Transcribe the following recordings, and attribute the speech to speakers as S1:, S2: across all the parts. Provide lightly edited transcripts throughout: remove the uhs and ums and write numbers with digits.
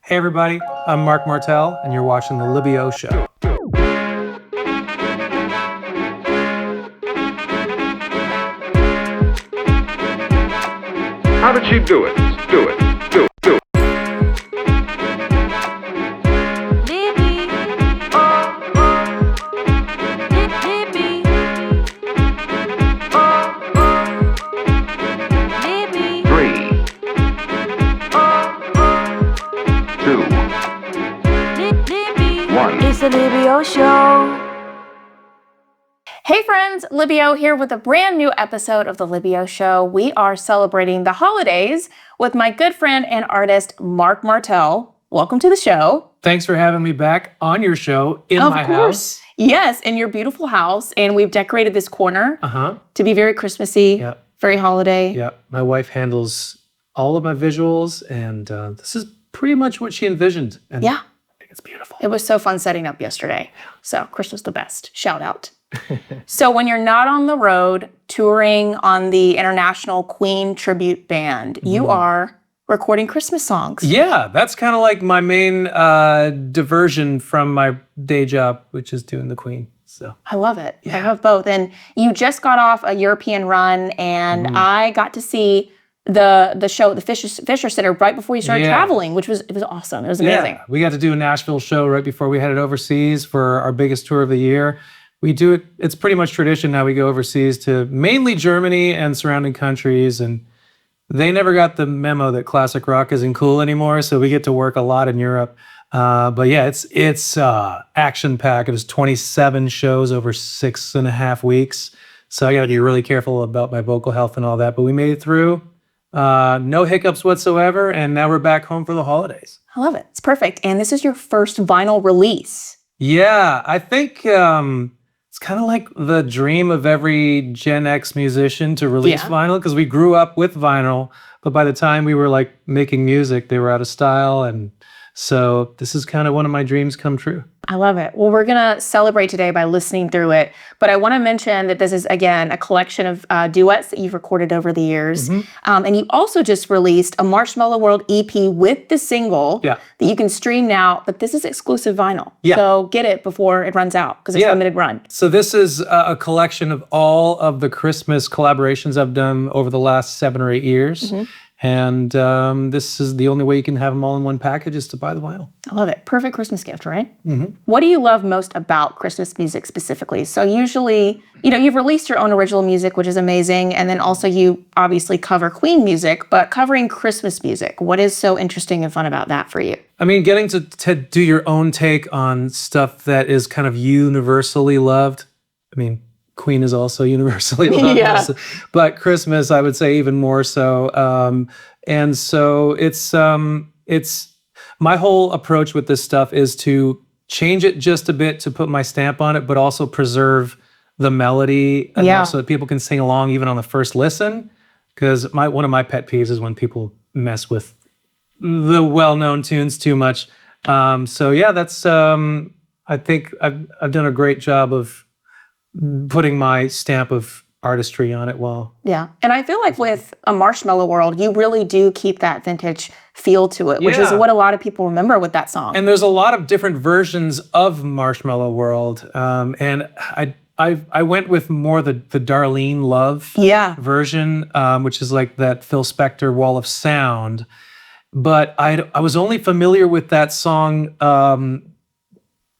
S1: Hey everybody, I'm Marc Martel, and you're watching The Libby Show.
S2: How did she do it? Do it.
S3: Libby, oh, oh. Libby, oh, oh. Libby,
S2: 3,
S3: oh, oh.
S2: 2,
S3: Libby,
S2: 1.
S3: it's the Libby Show. Hey friends, Libby here with a brand new episode of the Libby Show. We are celebrating the holidays with my good friend and artist, Marc Martel. Welcome to the show.
S1: Thanks for having me back on your show in my house.
S3: Yes, in your beautiful house. And we've decorated this corner to be very Christmassy,
S1: Yep.
S3: very holiday.
S1: Yeah, my wife handles all of my visuals, and this is pretty much what she envisioned. And
S3: Yeah.
S1: I think it's beautiful.
S3: It was so fun setting up yesterday. So Chris was the best. Shout out. So when you're not on the road touring on the International Queen Tribute Band, you are recording Christmas songs.
S1: Yeah, that's kind of like my main diversion from my day job, which is doing the Queen. So
S3: I love it. I have both. And you just got off a European run, and I got to see the show at the Fisher Center right before you started traveling, which was awesome. It was amazing.
S1: Yeah, we got to do a Nashville show right before we headed overseas for our biggest tour of the year. We do it, it's pretty much tradition now. We go overseas to mainly Germany and surrounding countries, and they never got the memo that classic rock isn't cool anymore, so we get to work a lot in Europe. But yeah, it's action-packed. It was 27 shows over 6.5 weeks, so I gotta be really careful about my vocal health and all that, but we made it through. No hiccups whatsoever, and now we're back home for the holidays.
S3: I love it. It's perfect. And this is your first vinyl release.
S1: Yeah, I think it's kind of like the dream of every Gen X musician to release vinyl, because we grew up with vinyl, but by the time we were like making music, they were out of style, and so this is kind of one of my dreams come true.
S3: I love it. Well, we're going to celebrate today by listening through it. But I want to mention that this is, again, a collection of duets that you've recorded over the years. And you also just released a Marshmallow World EP with the single that you can stream now. But this is exclusive vinyl. So get it before it runs out, because it's a limited run.
S1: So this is a collection of all of the Christmas collaborations I've done over the last 7 or 8 years. And this is the only way you can have them all in one package is to buy the vinyl.
S3: I love it. Perfect Christmas gift, right? What do you love most about Christmas music specifically? So usually, you've released your own original music, which is amazing. And then also you obviously cover Queen music, but covering Christmas music, what is so interesting and fun about that for you?
S1: I mean, getting to do your own take on stuff that is kind of universally loved. I mean, Queen is also universally loved, but Christmas, I would say, even more so. And so it's my whole approach with this stuff is to change it just a bit to put my stamp on it, but also preserve the melody enough so that people can sing along even on the first listen. Because one of my pet peeves is when people mess with the well-known tunes too much. So yeah, that's I think I've done a great job of putting my stamp of artistry on it well.
S3: Yeah. And I feel like with a Marshmallow World, you really do keep that vintage feel to it, which is what a lot of people remember with that song.
S1: And there's a lot of different versions of Marshmallow World. And I went with more the Darlene Love version, which is like that Phil Spector Wall of Sound. But I was only familiar with that song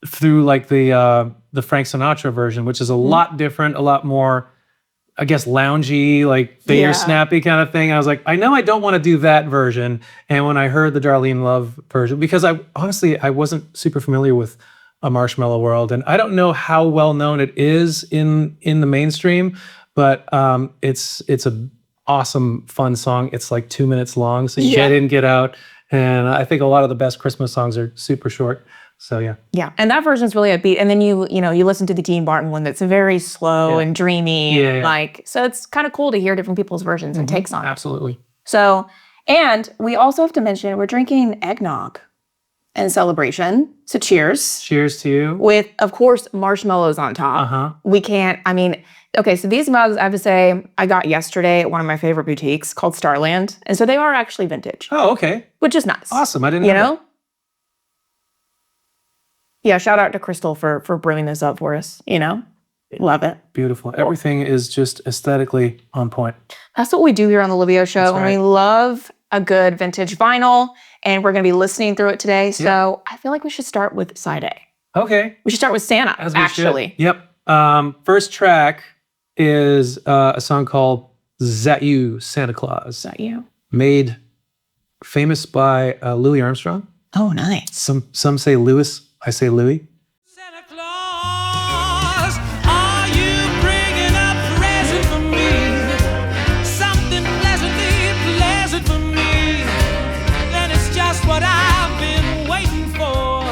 S1: through like the Frank Sinatra version, which is a lot different, a lot more, I guess, loungy, like finger snappy kind of thing. I was like, I know I don't want to do that version. And when I heard the Darlene Love version, because I wasn't super familiar with a Marshmallow World, and I don't know how well known it is in the mainstream, but it's an awesome, fun song. It's like 2 minutes long, so you get in, get out. And I think a lot of the best Christmas songs are super short. So yeah,
S3: and that version's really upbeat. And then you listen to the Dean Martin one that's very slow and dreamy. Like, so it's kind of cool to hear different people's versions and takes on it.
S1: Absolutely.
S3: So, and we also have to mention we're drinking eggnog in celebration. So cheers.
S1: Cheers to you.
S3: With, of course, marshmallows on top. We can't. I mean, okay. So these mugs, I have to say, I got yesterday at one of my favorite boutiques called Starland, and so they are actually vintage.
S1: Oh, okay.
S3: Which is nice.
S1: Awesome. I didn't know.
S3: Yeah, shout out to Crystal for bringing this up for us, Love it.
S1: Beautiful. Everything is just aesthetically on point.
S3: That's what we do here on the Livio Show.
S1: That's
S3: And
S1: right.
S3: we love a good vintage vinyl, and we're going to be listening through it today. So I feel like we should start with side A.
S1: Okay.
S3: We should start with Santa,
S1: As we
S3: actually.
S1: should. Yep. First track is a song called Zat You, Santa Claus.
S3: Is that you?
S1: Made famous by Louis Armstrong.
S3: Oh, nice.
S1: Some say Louis, I say Louis.
S4: Santa Claus, are you bringing a present for me? Something pleasant for me. Then it's just what I've been waiting for.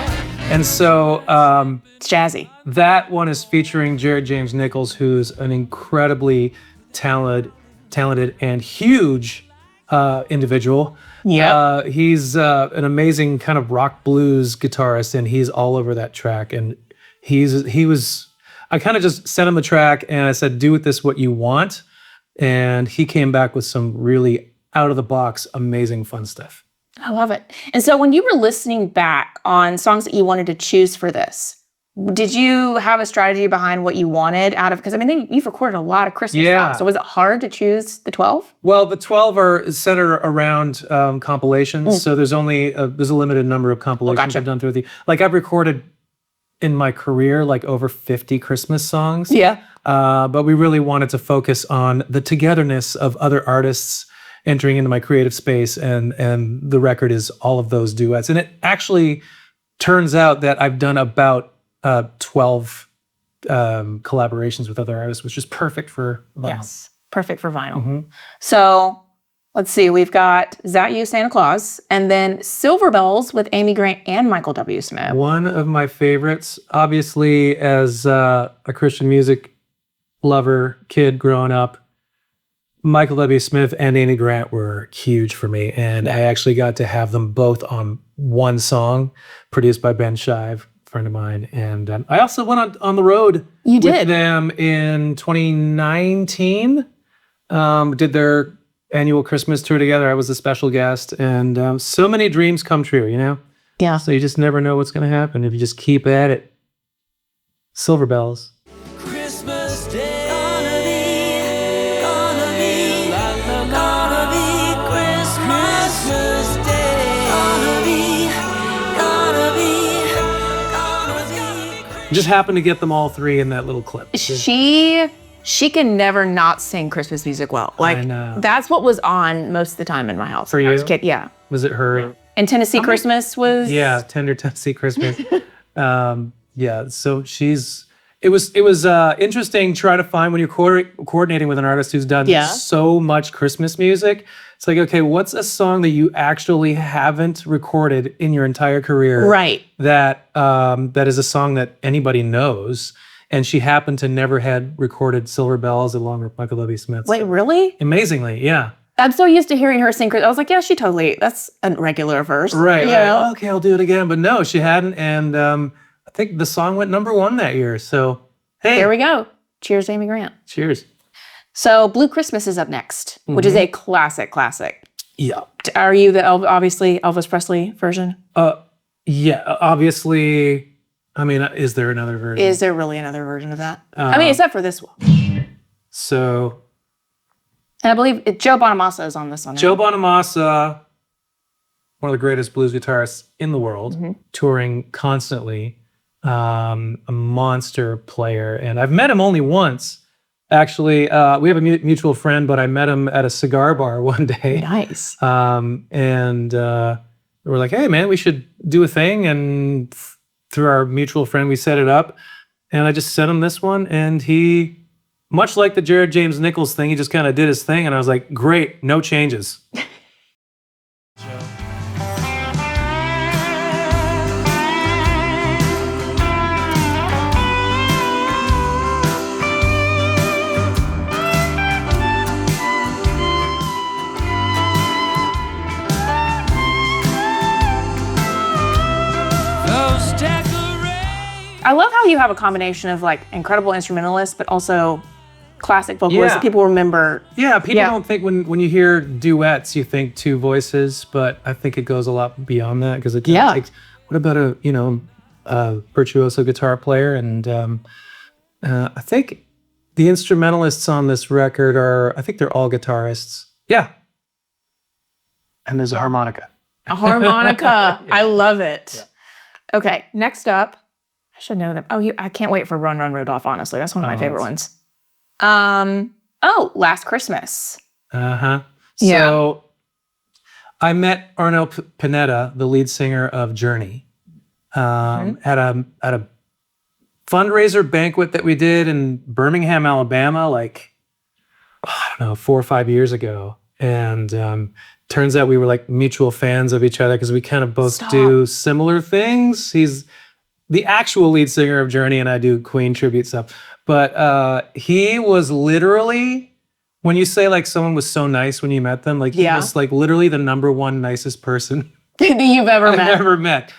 S1: And so
S3: It's jazzy.
S1: that one is featuring Jared James Nichols, who's an incredibly talented and huge individual.
S3: Yeah.
S1: He's an amazing kind of rock blues guitarist, and he's all over that track. And I kind of just sent him the track and I said, do with this what you want. And he came back with some really out of the box, amazing fun stuff.
S3: I love it. And so when you were listening back on songs that you wanted to choose for this, did you have a strategy behind what you wanted out of, because you've recorded a lot of Christmas songs. So was it hard to choose the 12?
S1: Well, the 12 are centered around compilations. So there's only there's a limited number of compilations I've done through I've recorded in my career like over 50 Christmas songs.
S3: Yeah.
S1: But we really wanted to focus on the togetherness of other artists entering into my creative space, and the record is all of those duets. And it actually turns out that I've done about 12 collaborations with other artists, which is perfect for vinyl.
S3: Yes, perfect for vinyl. So let's see, we've got Zat You, Santa Claus, and then Silver Bells with Amy Grant and Michael W. Smith.
S1: One of my favorites, obviously, as a Christian music lover, kid growing up, Michael W. Smith and Amy Grant were huge for me. And I actually got to have them both on one song produced by Ben Shive, a friend of mine. And I also went on the road with them in 2019. Did their annual Christmas tour together. I was a special guest. And so many dreams come true,
S3: Yeah.
S1: So you just never know what's going to happen if you just keep at it. Silver Bells.
S4: Christmas Day.
S1: Just happened to get them all three in that little clip.
S3: She can never not sing Christmas music well. Like,
S1: I know.
S3: that's what was on most of the time in my house.
S1: For
S3: when I was
S1: you?
S3: a kid. Yeah.
S1: Was it her?
S3: And Tennessee Christmas was...
S1: Yeah, Tender Tennessee Christmas. Yeah, so it was interesting trying to find when you're coordinating with an artist who's done so much Christmas music. It's like, okay, what's a song that you actually haven't recorded in your entire career?
S3: Right.
S1: That is a song that anybody knows. And she happened to never had recorded Silver Bells along with Michael W. Smith.
S3: Wait, really?
S1: Amazingly, yeah.
S3: I'm so used to hearing her sing. I was like, yeah, that's a regular verse.
S1: Right.
S3: Yeah.
S1: Okay, I'll do it again. But no, she hadn't. And I think the song went #1 that year. So, hey.
S3: There we go. Cheers, Amy Grant.
S1: Cheers.
S3: So Blue Christmas is up next, which is a classic.
S1: Yeah.
S3: Are you the obviously Elvis Presley version?
S1: Yeah, obviously. I mean, is there another version?
S3: Is there really another version of that? Except for this one.
S1: So.
S3: And I believe Joe Bonamassa is on this one.
S1: Joe Bonamassa, one of the greatest blues guitarists in the world, touring constantly, a monster player. And I've met him only once. Actually, we have a mutual friend, but I met him at a cigar bar one day.
S3: Nice.
S1: And we're like, hey, man, we should do a thing. And through our mutual friend, we set it up. And I just sent him this one. And he, much like the Jared James Nichols thing, he just kind of did his thing. And I was like, great, no changes.
S3: I love how you have a combination of like incredible instrumentalists, but also classic vocalists that people remember.
S1: Yeah, people don't think when you hear duets, you think two voices, but I think it goes a lot beyond that because it's like, what about a virtuoso guitar player, and I think the instrumentalists on this record I think they're all guitarists. Yeah. And there's a harmonica.
S3: A harmonica. I love it. Yeah. Okay, next up, I should know them. Oh, I can't wait for Run, Run, Rudolph, honestly. That's one of my favorite ones. Last Christmas.
S1: Uh-huh.
S3: Yeah.
S1: So I met Arnel Pineda, the lead singer of Journey, at a fundraiser banquet that we did in Birmingham, Alabama, like, I don't know, 4 or 5 years ago. And turns out we were like mutual fans of each other because we kind of both do similar things. He's the actual lead singer of Journey, and I do Queen tribute stuff. But he was literally, when you say like someone was so nice when you met them, like he was like literally the number one nicest person
S3: you've ever met.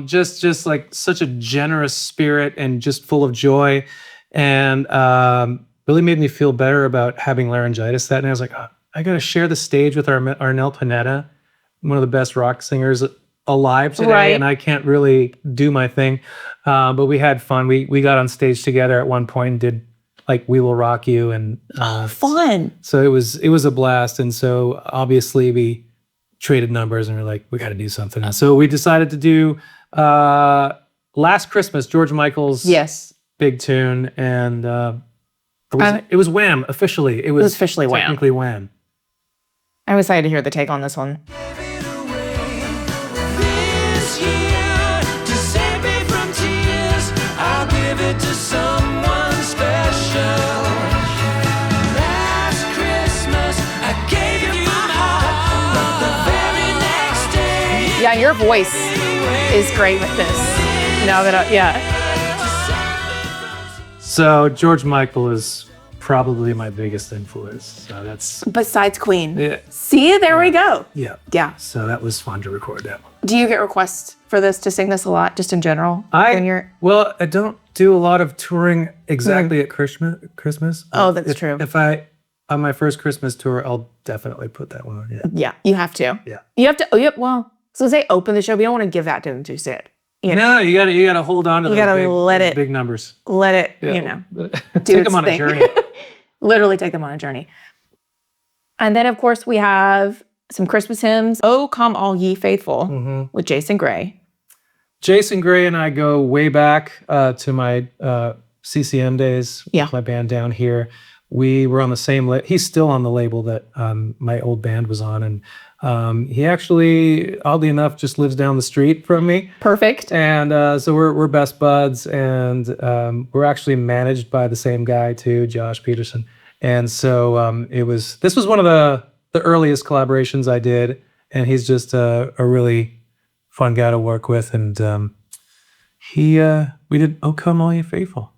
S1: Just like such a generous spirit and just full of joy, and really made me feel better about having laryngitis that night. I was like, oh, I got to share the stage with Arnel Pineda, one of the best rock singers alive today, and I can't really do my thing. But we had fun. We got on stage together at one point and did like "We Will Rock You," and
S3: fun.
S1: So it was a blast. And so obviously we traded numbers and we're like, we got to do something. And so we decided to do "Last Christmas," George Michael's big tune, and it was Wham officially. It was
S3: officially Wham.
S1: Technically Wham.
S3: I'm excited to hear the take on this one. Yeah, your voice is great with this. Now that
S1: So George Michael is probably my biggest influence. So that's
S3: besides Queen.
S1: Yeah.
S3: See, there we go.
S1: Yeah.
S3: Yeah.
S1: So that was fun to record that one.
S3: Do you get requests for this to sing this a lot, just in general?
S1: Well, I don't do a lot of touring exactly at Christmas.
S3: Oh, that's true.
S1: If on my first Christmas tour, I'll definitely put that one on. Yeah.
S3: Yeah, you have to.
S1: Yeah.
S3: You have to. Oh, yeah. Well, so say open the show, but you don't want to give that to them too soon.
S1: No, you gotta hold on to
S3: those
S1: big numbers.
S3: Let it, do
S1: take them on a journey.
S3: Literally take them on a journey. And then, of course, we have some Christmas hymns. "Oh, Come All Ye Faithful" with Jason Gray.
S1: Jason Gray and I go way back to my CCM days.
S3: Yeah.
S1: My band down here. We were on the same. He's still on the label that my old band was on, and he actually, oddly enough, just lives down the street from me.
S3: Perfect.
S1: And so we're best buds, and we're actually managed by the same guy too, Josh Peterson. And so this was one of the earliest collaborations I did, and he's just a really fun guy to work with. And we did "Oh Come All Ye Faithful."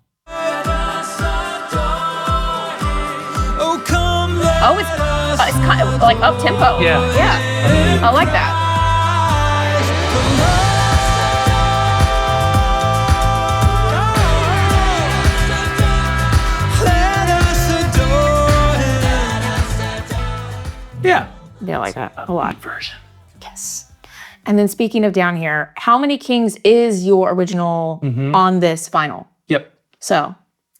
S3: Oh, it's kind of like up tempo.
S1: Yeah.
S3: I like that.
S1: Yeah,
S3: I like that a lot. Version. Yes. And then speaking of down here, How Many Kings is your original on this vinyl?
S1: Yep.
S3: So.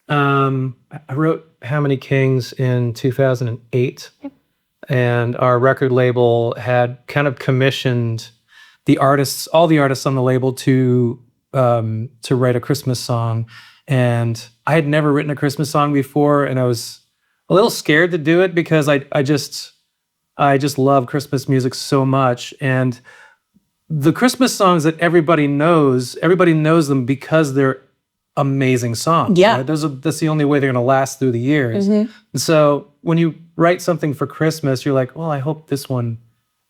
S1: I wrote How Many Kings in 2008, and our record label had kind of commissioned all the artists on the label to write a Christmas song. And I had never written a Christmas song before, and I was a little scared to do it because I just love Christmas music so much. And the Christmas songs that everybody knows them because they're amazing songs.
S3: Yeah.
S1: Right? That's the only way they're going to last through the years. And so when you write something for Christmas, you're like, well, I hope this one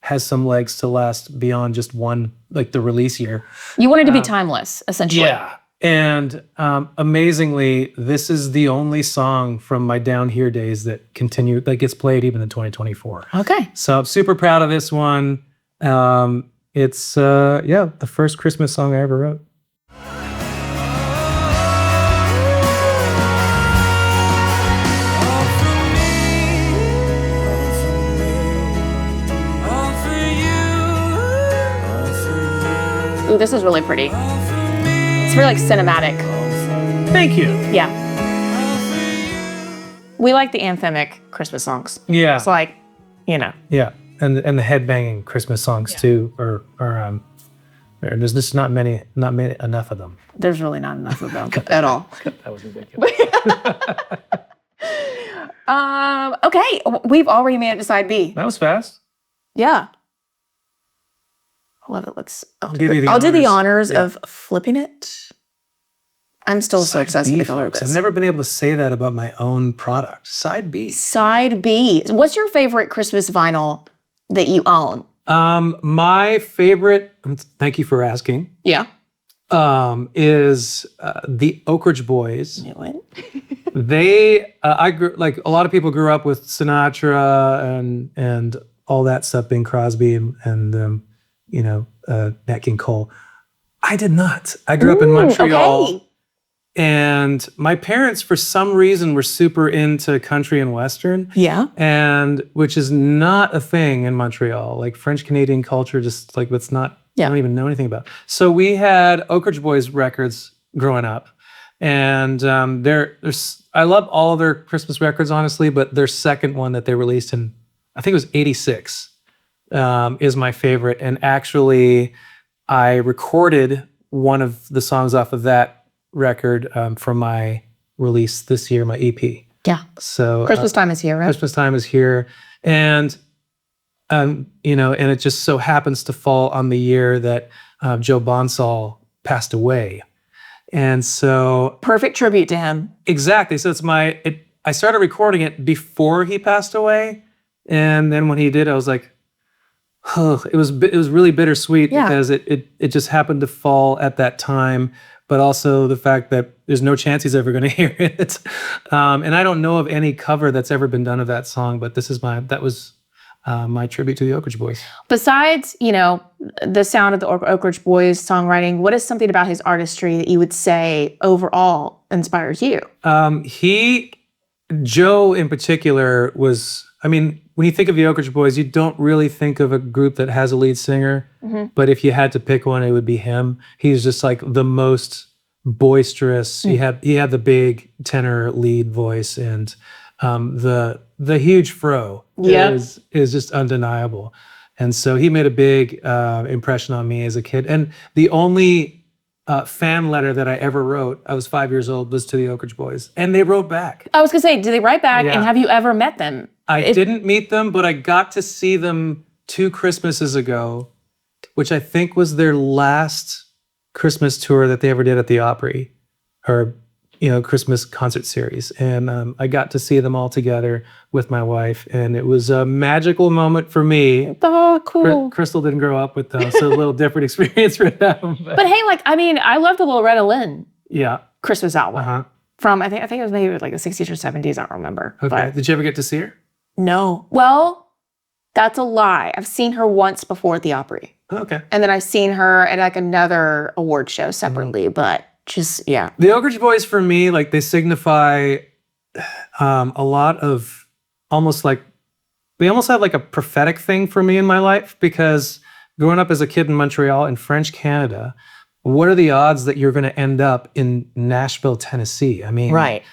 S1: has some legs to last beyond just one, like the release year.
S3: You wanted to be timeless, essentially.
S1: Yeah. And amazingly, this is the only song from my Down Here days that gets played even in 2024.
S3: Okay.
S1: So I'm super proud of this one. It's the first Christmas song I ever wrote.
S3: Ooh, this is really pretty. It's very like cinematic.
S1: Thank you.
S3: Yeah. We like the anthemic Christmas songs.
S1: Yeah.
S3: It's like, you know.
S1: Yeah, and the headbanging Christmas songs too, there's just not many enough of them.
S3: There's really not enough of them at all.
S1: That was ridiculous.
S3: Okay, we've already made it to side B.
S1: That was fast.
S3: Yeah. I love it. I'll
S1: do
S3: do the honors of flipping it. I'm still so excited to color
S1: I've
S3: this.
S1: never been able to say that about my own product. Side B.
S3: Side B. What's your favorite Christmas vinyl that you own?
S1: My favorite, thank you for asking,
S3: Yeah.
S1: is the Oak Ridge Boys.
S3: Knew it.
S1: I grew, like a lot of people grew up with Sinatra and all that stuff, Bing Crosby and Nat King Cole. I did not. I grew up in Montreal.
S3: Okay.
S1: And my parents, for some reason, were super into country and Western.
S3: Yeah.
S1: And which is not a thing in Montreal. Like French Canadian culture, just like that's not, I don't even know anything about. So we had Oak Ridge Boys records growing up. And I love all of their Christmas records, honestly, but their second one that they released in, I think it was 86, is my favorite. And actually, I recorded one of the songs off of that record from my release this year, my EP.
S3: Yeah.
S1: So
S3: Christmas time is here, right?
S1: Christmas time is here, and and it just so happens to fall on the year that Joe Bonsall passed away, and so
S3: Perfect tribute to him.
S1: exactly. So I started recording it before he passed away, and then when he did, I was like, oh, it was really bittersweet because it just happened to fall at that time. But also the fact that there's no chance he's ever going to hear it. And I don't know of any cover that's ever been done of that song, but that was my tribute to the Oak Ridge Boys.
S3: Besides, the sound of the Oak Ridge Boys songwriting, what is something about his artistry that you would say overall inspires you?
S1: Joe in particular was, when you think of the Oak Ridge Boys, you don't really think of a group that has a lead singer. Mm-hmm. But if you had to pick one, it would be him. He's just like the most boisterous. Mm. He had the big tenor lead voice, and the huge fro is just undeniable. And so he made a big impression on me as a kid. And the only fan letter that I ever wrote, I was 5 years old, was to the Oak Ridge Boys. And they wrote back.
S3: I was going to say, did they write back?
S1: Yeah.
S3: And have you ever met them?
S1: I didn't meet them, but I got to see them 2 Christmases ago, which I think was their last Christmas tour that they ever did at the Opry, or Christmas concert series. And I got to see them all together with my wife, and it was a magical moment for me.
S3: Oh, cool.
S1: Crystal didn't grow up with them, so a little different experience for them.
S3: But hey, I love the Loretta Lynn Christmas album.
S1: Uh-huh.
S3: From, I think it was maybe like the 60s or 70s, I don't remember.
S1: Okay.
S3: But
S1: Did you ever get to see her?
S3: no. Well, that's a lie. I've seen her once before at the Opry.
S1: Okay.
S3: And then I've seen her at like another award show separately, but just, yeah.
S1: The Oak Ridge Boys for me, like they signify a lot of they almost have like a prophetic thing for me in my life, because growing up as a kid in Montreal in French Canada, what are the odds that you're going to end up in Nashville, Tennessee?
S3: Right.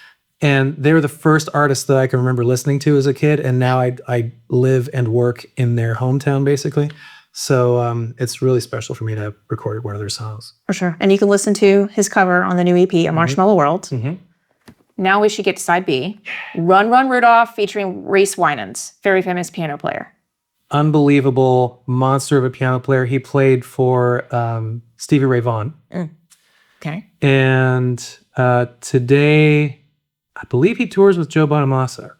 S1: And they were the first artists that I can remember listening to as a kid, and now I live and work in their hometown, basically. So it's really special for me to have recorded one of their songs.
S3: For sure. And you can listen to his cover on the new EP, A Marshmallow World. Mm-hmm. Now we should get to side B. Run, Run, Rudolph, featuring Reese Winans, very famous piano player.
S1: Unbelievable monster of a piano player. He played for Stevie Ray Vaughan.
S3: Okay.
S1: And today, I believe he tours with Joe Bonamassa.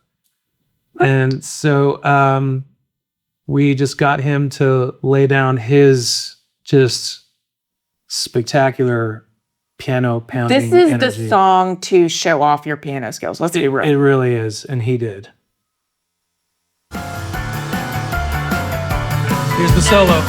S1: And so we just got him to lay down his just spectacular piano pounding
S3: This is
S1: energy.
S3: the song to show off your piano skills. Let's be real.
S1: It really is, and he did. Here's the solo.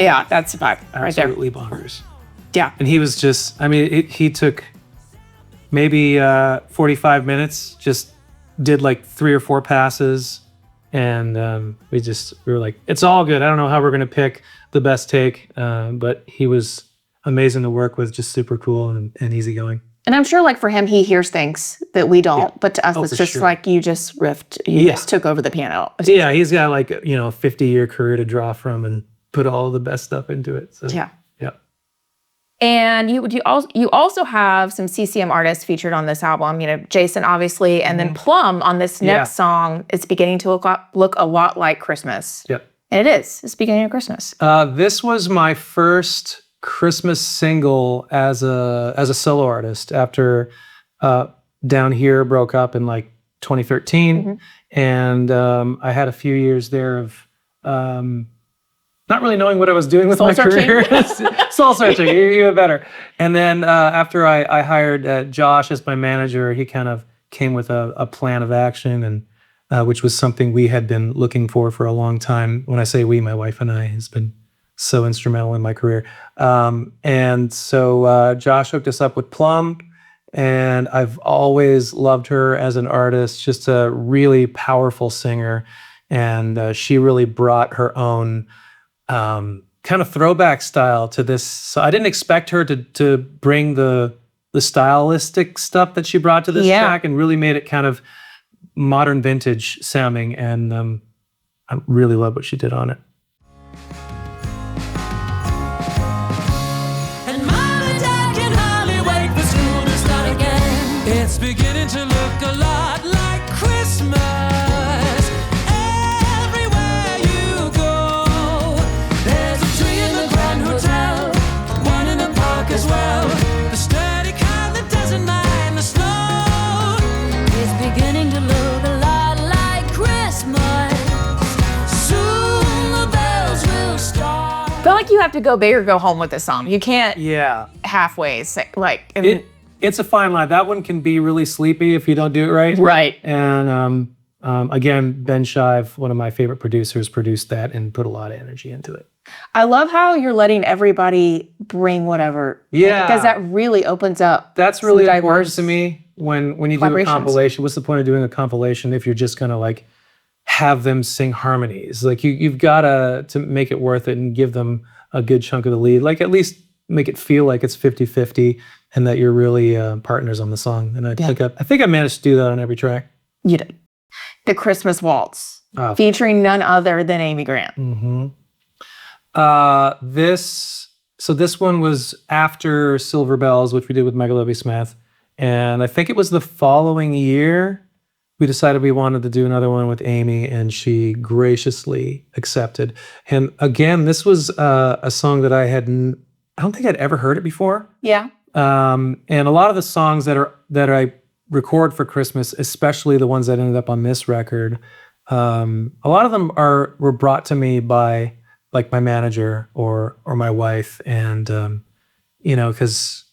S3: Yeah, that's the vibe right there.
S1: Absolutely bonkers.
S3: Yeah.
S1: And he was just, I mean, he took maybe 45 minutes, just did like 3 or 4 passes. And we were like, it's all good. I don't know how we're going to pick the best take, but he was amazing to work with, just super cool and easygoing.
S3: And I'm sure, like, for him, he hears things that we don't, but to us, it's just like you just riffed, you just took over the piano.
S1: Yeah, he's got like, a 50-year career to draw from and put all the best stuff into it. So,
S3: yeah.
S1: And
S3: you also have some CCM artists featured on this album, Jason, obviously, and then Plum on this next song. It's beginning to look a lot like Christmas.
S1: Yep.
S3: And it is. It's beginning of Christmas.
S1: This was my first Christmas single as a solo artist after Down Here broke up in like 2013. And I had a few years there of not really knowing what I was doing with my career. Soul searching, even better. And then after I hired Josh as my manager, he kind of came with a plan of action, and which was something we had been looking for a long time. When I say we, my wife and I, has been so instrumental in my career. And so Josh hooked us up with Plum, and I've always loved her as an artist, just a really powerful singer. And she really brought her own kind of throwback style to this. So I didn't expect her to bring the stylistic stuff that she brought to this track, and really made it kind of modern vintage sounding. And I really love what she did on it.
S4: And Mom and Dad can hardly wait for school to start again. It's beginning to look a lot like Christmas. Everywhere you go, there's a tree in the Grand Hotel, one in the park as well. The sturdy kind that doesn't mind the snow. It's beginning to look a lot like Christmas. Soon the bells will start.
S3: I feel like you have to go big or go home with this song. You can't halfway say, like...
S1: It's a fine line. That one can be really sleepy if you don't do it right.
S3: Right.
S1: And again, Ben Shive, one of my favorite producers, produced that and put a lot of energy into it.
S3: I love how you're letting everybody bring whatever.
S1: Yeah.
S3: Because that really opens up.
S1: That's really important to me when you do a compilation. What's the point of doing a compilation if you're just going to like have them sing harmonies? Like you've got to make it worth it and give them a good chunk of the lead. Like at least make it feel like it's 50-50 and that you're really partners on the song. And I think I managed to do that on every track.
S3: You did. The Christmas Waltz, featuring none other than Amy Grant.
S1: Mm-hmm. This one was after Silver Bells, which we did with Michael Lovey Smith. And I think it was the following year we decided we wanted to do another one with Amy, and she graciously accepted. And again, this was a song that I don't think I'd ever heard it before.
S3: Yeah.
S1: And a lot of the songs that I record for Christmas, especially the ones that ended up on this record, a lot of them were brought to me by like my manager or my wife, and because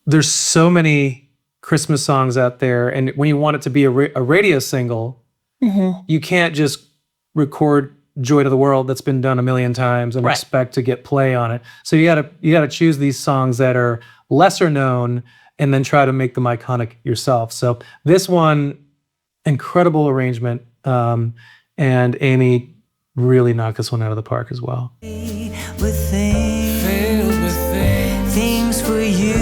S1: there's so many Christmas songs out there, and when you want it to be a radio single, you can't just record Joy to the World that's been done a million times and expect to get play on it. So you gotta choose these songs that are lesser known and then try to make them iconic yourself. So this one, incredible arrangement, and Amy really knocked this one out of the park as well.
S4: Filled with things for you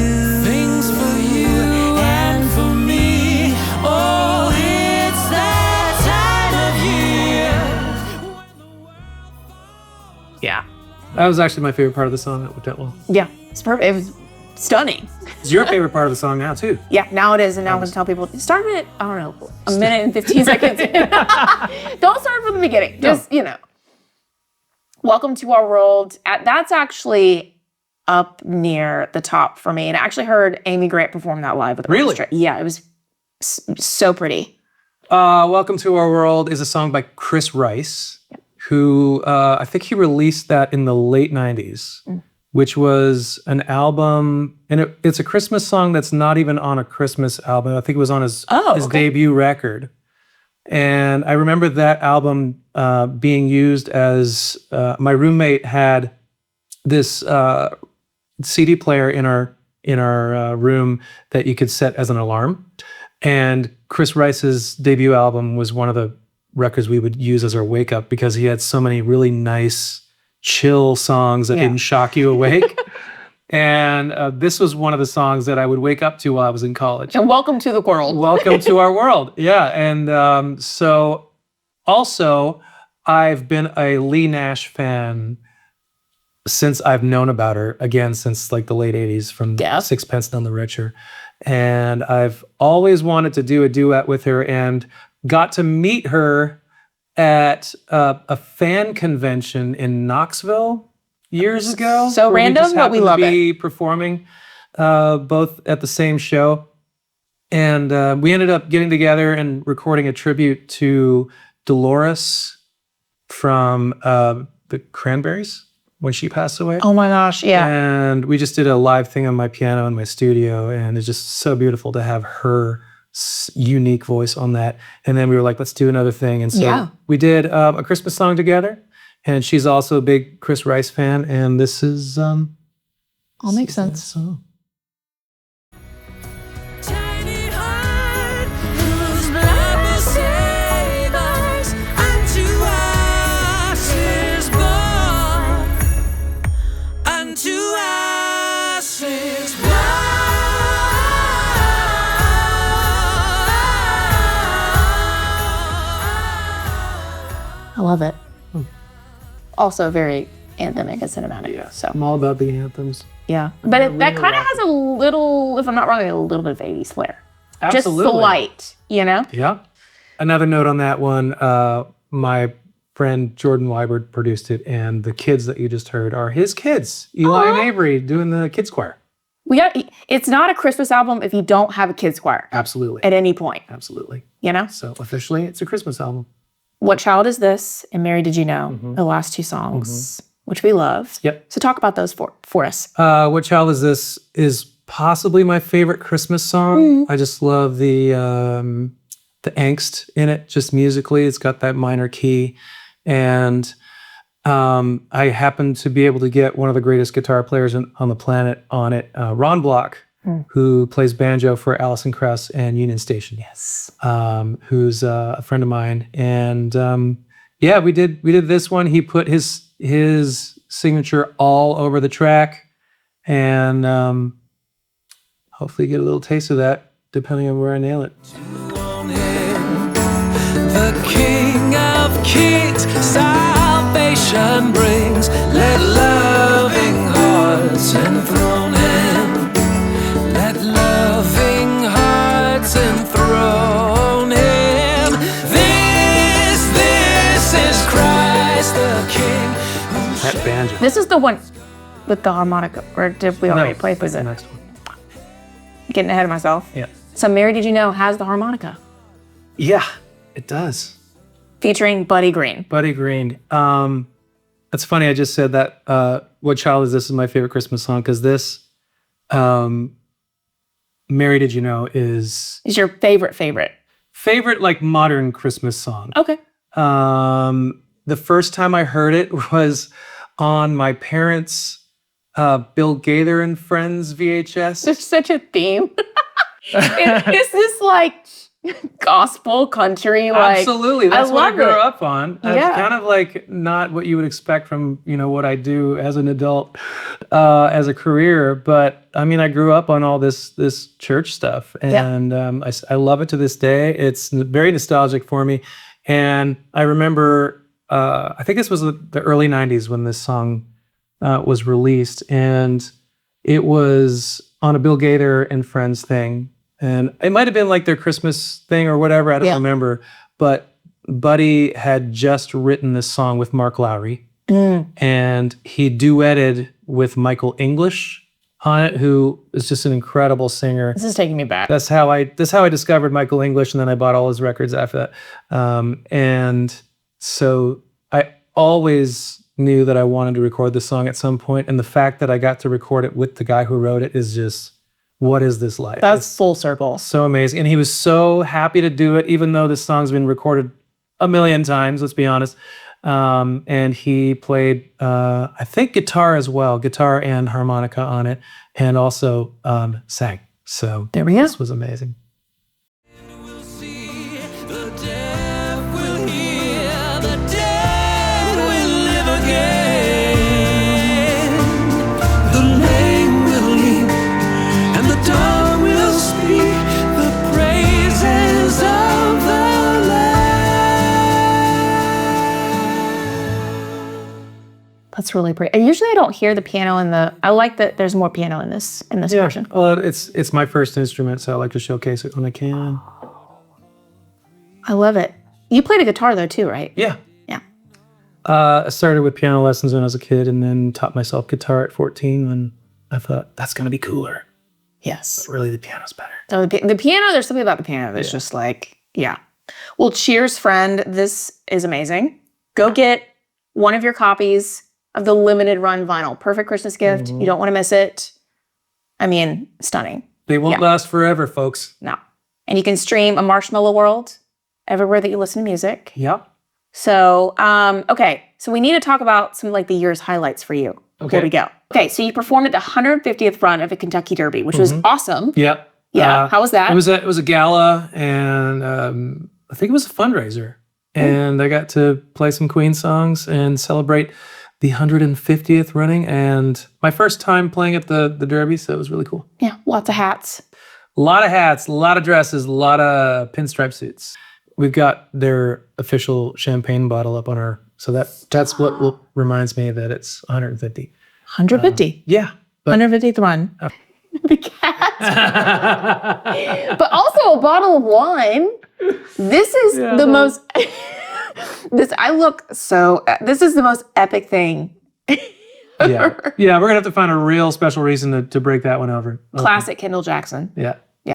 S4: and for me. Oh, it's that time of year.
S3: Yeah.
S1: That was actually my favorite part of the song. That well.
S3: Yeah. It's perfect. It was stunning.
S1: It's your favorite part of the song now too.
S3: Yeah, now it is, and now I'm going to tell people, start it, I don't know, a minute and 15 seconds. Don't start from the beginning. Just, Welcome to Our World. That's actually up near the top for me. And I actually heard Amy Grant perform that live with the orchestra. Yeah, it was so pretty.
S1: Welcome to Our World is a song by Chris Rice, who I think he released that in the late 90s. Which was an album, and it's a Christmas song that's not even on a Christmas album. I think it was on his debut record. And I remember that album being used as, my roommate had this CD player in our room that you could set as an alarm. And Chris Rice's debut album was one of the records we would use as our wake up because he had so many really nice, chill songs that didn't shock you awake. And this was one of the songs that I would wake up to while I was in college.
S3: And welcome to the world.
S1: Welcome to our world. Yeah. And so also, I've been a Lee Nash fan since I've known about her, again, since like the late 80s from Sixpence None the Richer. And I've always wanted to do a duet with her and got to meet her at a fan convention in Knoxville years ago.
S3: So random, but we love it.
S1: Performing both at the same show. And we ended up getting together and recording a tribute to Dolores from the Cranberries when she passed away.
S3: Oh my gosh, yeah.
S1: And we just did a live thing on my piano in my studio, and it's just so beautiful to have her unique voice on that. And then we were like, let's do another thing. And so we did a Christmas song together, and she's also a big Chris Rice fan, and this is...
S3: all makes sense.
S1: Song.
S3: I love it. Also very anthemic and cinematic.
S1: Yeah,
S3: so
S1: I'm all about the anthems.
S3: Yeah, but that kind of has a little, if I'm not wrong, a little bit of 80s flair.
S1: Absolutely.
S3: Just slight, you know?
S1: Yeah. Another note on that one, my friend Jordan Weibert produced it, and the kids that you just heard are his kids, Eli and Avery, doing the kids choir.
S3: It's not a Christmas album if you don't have a kids choir.
S1: Absolutely.
S3: At any point.
S1: Absolutely.
S3: You know?
S1: So officially, it's a Christmas album.
S3: What Child Is This and Mary Did You Know, the last two songs, which we love.
S1: Yep.
S3: So talk about those for us.
S1: What Child Is This is possibly my favorite Christmas song. I just love the angst in it, just musically. It's got that minor key. And I happen to be able to get one of the greatest guitar players on the planet on it, Ron Block, who plays banjo for Alison Krauss and Union Station. Yes. Who's a friend of mine. And we did this one. He put his signature all over the track. And hopefully get a little taste of that, depending on where I nail it.
S4: The King of Kings, salvation brings. Let loving hearts enthrone him. Let loving hearts enthrone him. This is Christ the King.
S1: That banjo.
S3: This is the one with the harmonica, or did we already play
S1: that's
S3: with
S1: the
S3: it?
S1: next one.
S3: Getting ahead of myself.
S1: Yeah.
S3: So Mary Did You Know has the harmonica.
S1: Yeah, it does.
S3: Featuring Buddy Green.
S1: Buddy Green. That's funny. I just said that. What Child Is This is my favorite Christmas song because this, Mary Did You Know is
S3: your favorite.
S1: Favorite like modern Christmas song.
S3: Okay.
S1: The first time I heard it was on my parents' Bill Gaither and Friends VHS.
S3: There's such a theme. Is this like gospel country? Like,
S1: absolutely, that's what I grew up on. It's
S3: Yeah.
S1: kind of like not what you would expect from what I do as an adult, as a career. But I mean, I grew up on all this church stuff, and I love it to this day. It's very nostalgic for me, and I remember. I think this was the early '90s when this song was released, and it was on a Bill Gaither and Friends thing. And it might have been like their Christmas thing or whatever. I don't remember. But Buddy had just written this song with Mark Lowry. And he duetted with Michael English on it, who is just an incredible singer.
S3: This is taking me back.
S1: That's how I discovered Michael English, and then I bought all his records after that. And so I always knew that I wanted to record this song at some point. And the fact that I got to record it with the guy who wrote it is just... what is this life?
S3: That's full circle.
S1: So amazing. And he was so happy to do it, even though this song's been recorded a million times, let's be honest. And he played, I think, guitar as well, guitar and harmonica on it, and also sang. So
S3: There we go.
S1: This was amazing.
S4: We'll see, the deaf will hear, the dead will live again. The lame will leap, and the dumb will speak the praises of the
S3: That's really pretty. And usually I don't hear the piano in the. I like that there's more piano in this version.
S1: Well, it's my first instrument, so I like to showcase it when I can.
S3: I love it. You played a guitar though too, right?
S1: Yeah.
S3: Yeah.
S1: I started with piano lessons when I was a kid, and then taught myself guitar at 14 when I thought that's gonna be cooler.
S3: Yes.
S1: But really, the piano's better.
S3: So the piano, there's something about the piano that's just like, yeah. Well, cheers, friend. This is amazing. Go get one of your copies of the limited run vinyl. Perfect Christmas gift. You don't want to miss it. I mean, stunning.
S1: They won't last forever, folks.
S3: No. And you can stream A Marshmallow World everywhere that you listen to music.
S1: Yep.
S3: So, okay. So we need to talk about some like the year's highlights for you before we go. Okay. So you performed at the 150th run of the Kentucky Derby, which was awesome.
S1: Yep.
S3: Yeah. How was that?
S1: It was a gala, and I think it was a fundraiser. And I got to play some Queen songs and celebrate the 150th running, and my first time playing at the Derby, so it was really cool.
S3: Yeah. Lots of hats.
S1: A lot of hats, a lot of dresses, a lot of pinstripe suits. We've got their official champagne bottle up on our, so that's what reminds me that it's 150.
S3: 150.
S1: Yeah. But
S3: 150th run. The cat. But also a bottle of wine. This is the most, this is the most epic thing.
S1: Yeah, we're gonna have to find a real special reason to break that one over.
S3: Classic Kendall Jackson.
S1: Yeah.
S3: Yeah.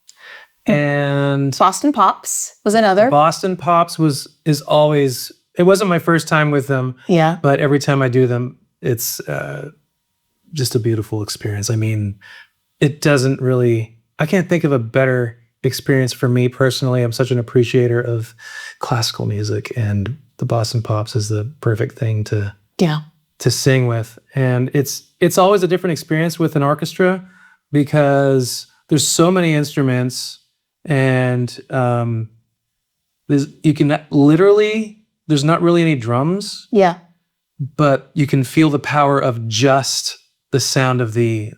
S1: And
S3: Boston Pops was another.
S1: Boston Pops is always, it wasn't my first time with them.
S3: Yeah.
S1: But every time I do them, it's just a beautiful experience. I mean, it doesn't really, I can't think of a better experience for me personally. I'm such an appreciator of classical music, and the Boston Pops is the perfect thing to sing with. And it's always a different experience with an orchestra because there's so many instruments, and there's not really any drums.
S3: Yeah.
S1: But you can feel the power of just the sound of the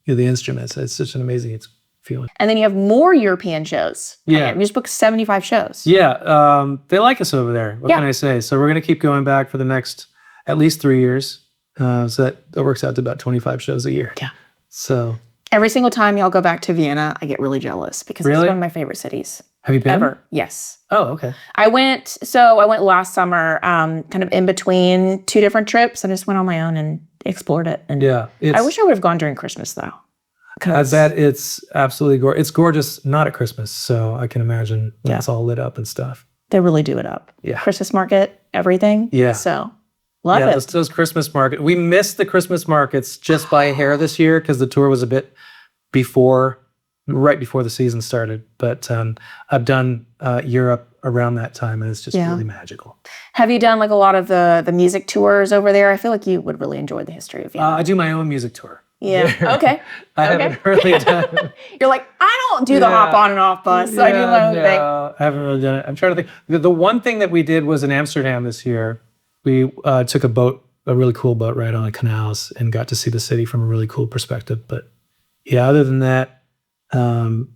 S1: instruments. It's such an amazing feeling.
S3: And then you have more European shows.
S1: Yeah.
S3: We just booked 75 shows.
S1: Yeah. They like us over there. What can I say? So we're going to keep going back for the next at least 3 years. So that works out to about 25 shows a year. Yeah. So
S3: every single time y'all go back to Vienna, I get really jealous because it's one of my favorite cities.
S1: Have you been?
S3: Ever. Yes.
S1: Oh, okay.
S3: I went last summer, kind of in between two different trips. I just went on my own and explored it. And
S1: yeah.
S3: I wish I would have gone during Christmas though.
S1: I bet it's absolutely gorgeous. It's gorgeous not at Christmas, so I can imagine when it's all lit up and stuff.
S3: They really do it up.
S1: Yeah.
S3: Christmas market, everything.
S1: Yeah.
S3: So love it.
S1: Those Christmas markets. We missed the Christmas markets just by a hair this year because the tour was a bit right before the season started. But I've done Europe around that time, and it's just really magical.
S3: Have you done like a lot of the music tours over there? I feel like you would really enjoy the history of Vienna.
S1: I do my own music tour.
S3: Yeah. Okay.
S1: I haven't really done.
S3: You're like, I don't do the hop on and off bus. So I do my own thing.
S1: I haven't really done it. I'm trying to think. The one thing that we did was in Amsterdam this year. We took a really cool boat ride on the canals, and got to see the city from a really cool perspective. But yeah, other than that,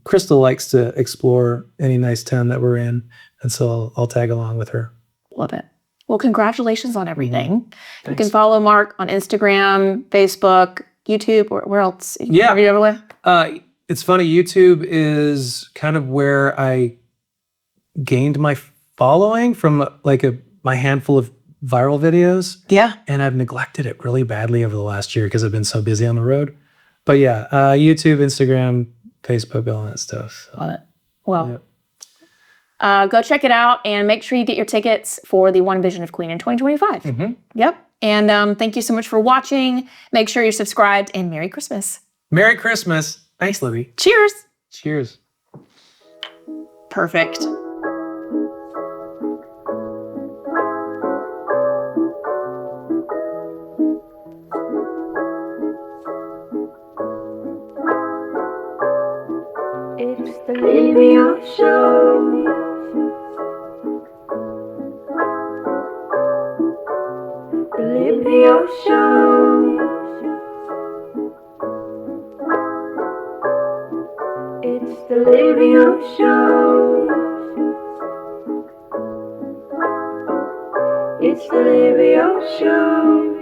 S1: Crystal likes to explore any nice town that we're in, and so I'll tag along with her.
S3: Love it. Well, congratulations on everything.
S1: Thanks.
S3: You can follow Marc on Instagram, Facebook, YouTube, or where else?
S1: Yeah.
S3: Have you ever with?
S1: It's funny. YouTube is kind of where I gained my following from my handful of viral videos.
S3: Yeah.
S1: And I've neglected it really badly over the last year because I've been so busy on the road. But yeah, YouTube, Instagram, Facebook, all that stuff. So.
S3: Love it. Well, go check it out and make sure you get your tickets for the One Vision of Queen in 2025.
S1: Mm-hmm.
S3: Yep. And thank you so much for watching. Make sure you're subscribed, and Merry Christmas.
S1: Merry Christmas. Thanks, Libby.
S3: Cheers.
S1: Cheers.
S3: Perfect.
S5: Libby Show. The Libby Show. It's the Libby Show. It's the Libby Show.